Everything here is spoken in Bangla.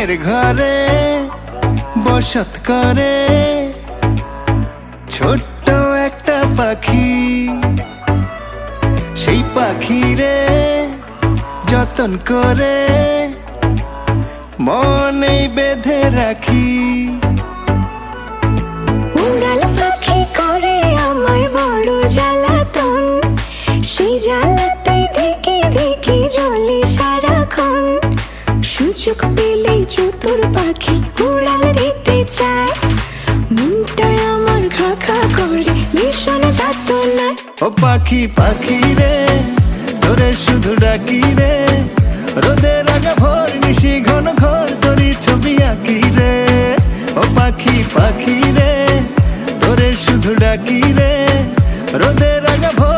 মনের ঘরে বসত করে ছোট্ট একটা পাখি। সেই পাখিরে যতন করে মনেই বেঁধে রাখি। উড়াল পাখি করে আমায় বড় জ্বালাতন, সেই জ্বালাতে দেখে দেখে জ্বলে সারাক্ষণ। সুযোগ পেলেই চতুর পাখি উড়াল দিতে চায়, মনটা আমার খা খা করে ভীষণ যাতনায়। ও পাখি পাখি রে তোরে শুধু ডাকি রে, রোদের আগা ভোর নিশি ঘন ঘর তোরই ছবি আঁকি রে। ও পাখি পাখি রে তোরে শুধু ডাকি রে, রোদের আগা ভোর